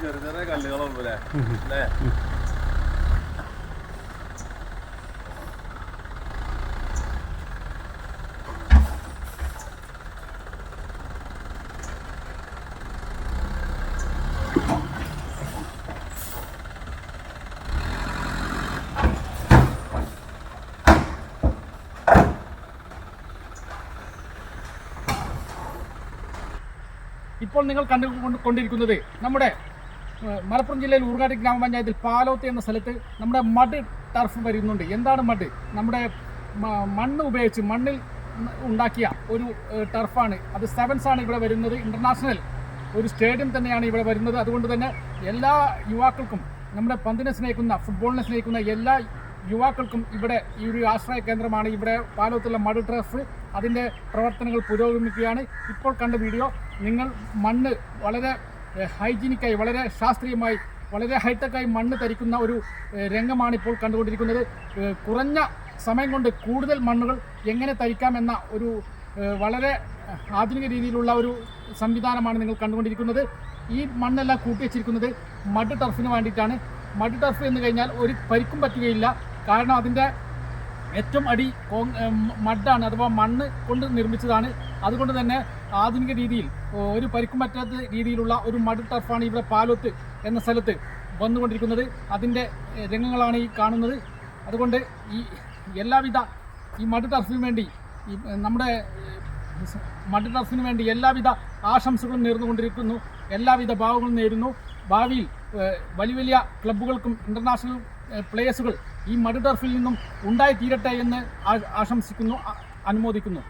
ചെറിയ ചെറിയ കല്ലുകളുള്ളൂ അല്ലേ അല്ലേ? ഇപ്പോൾ നിങ്ങൾ കണ്ടുകൊണ്ടിരിക്കുന്നത് നമ്മുടെ മലപ്പുറം ജില്ലയിൽ ഊർങ്ങാട്ടി ഗ്രാമപഞ്ചായത്തിൽ പാലോത്ത് എന്ന സ്ഥലത്ത് നമ്മുടെ മഡ് ടർഫ് വരുന്നുണ്ട്. എന്താണ് മഡ്? നമ്മുടെ മണ്ണ് ഉപയോഗിച്ച് മണ്ണിൽ ഉണ്ടാക്കിയ ഒരു ടർഫാണ്. അത് സെവൻസ് ആണ് ഇവിടെ വരുന്നത്. ഇൻ്റർനാഷണൽ ഒരു സ്റ്റേഡിയം തന്നെയാണ് ഇവിടെ വരുന്നത്. അതുകൊണ്ട് തന്നെ എല്ലാ യുവാക്കൾക്കും, നമ്മുടെ പന്തിനെ സ്നേഹിക്കുന്ന, ഫുട്ബോളിനെ സ്നേഹിക്കുന്ന എല്ലാ യുവാക്കൾക്കും ഇവിടെ ഈ ഒരു ആശ്രയ കേന്ദ്രമാണ്. ഇവിടെ പാലോത്തുള്ള മഡ് ടർഫ്, അതിൻ്റെ പ്രവർത്തനങ്ങൾ പുരോഗമിക്കുകയാണ്. ഇപ്പോൾ കണ്ട വീഡിയോ നിങ്ങൾ മണ്ണ് വളരെ ഹൈജീനിക്കായി, വളരെ ശാസ്ത്രീയമായി, വളരെ ഹൈടെക്കായി മണ്ണ് തരിക്കുന്ന ഒരു രംഗമാണ് ഇപ്പോൾ കണ്ടുകൊണ്ടിരിക്കുന്നത്. കുറഞ്ഞ സമയം കൊണ്ട് കൂടുതൽ മണ്ണുകൾ എങ്ങനെ തരിക്കാമെന്ന ഒരു വളരെ ആധുനിക രീതിയിലുള്ള ഒരു സംവിധാനമാണ് നിങ്ങൾ കണ്ടുകൊണ്ടിരിക്കുന്നത്. ഈ മണ്ണെല്ലാം കൂട്ടിവെച്ചിരിക്കുന്നത് മഡ് ടർഫിന് വേണ്ടിയിട്ടാണ്. മഡ് ടർഫ് എന്ന് കഴിഞ്ഞാൽ ഒരു പരിക്കും പറ്റുകയില്ല. കാരണം അതിൻ്റെ ഏറ്റവും അടി മഡാണ്, അഥവാ മണ്ണ് കൊണ്ട് നിർമ്മിച്ചതാണ്. അതുകൊണ്ട് തന്നെ ആധുനിക രീതിയിൽ ഒരു പരിക്കും പറ്റാത്ത രീതിയിലുള്ള ഒരു മഡ് ടർഫാണ് ഇവിടെ പാലോത്ത് എന്ന സ്ഥലത്ത് വന്നുകൊണ്ടിരിക്കുന്നത്. അതിൻ്റെ രംഗങ്ങളാണ് ഈ കാണുന്നത്. അതുകൊണ്ട് ഈ എല്ലാവിധ ഈ മഡ് ടർഫിന് വേണ്ടി, നമ്മുടെ മഡ് ടർഫിന് വേണ്ടി എല്ലാവിധ ആശംസകളും നേർന്നുകൊണ്ടിരിക്കുന്നു. എല്ലാവിധ ഭാവങ്ങളും നേരുന്നു. ഭാവിയിൽ വലിയ വലിയ ക്ലബ്ബുകൾക്കും ഇൻ്റർനാഷണൽ പ്ലേയേഴ്സുകൾ ഈ മഡ് ടർഫിൽ നിന്നും ഉണ്ടായി തീരട്ടെ എന്ന് ആശംസിക്കുന്നു, അനുമോദിക്കുന്നു.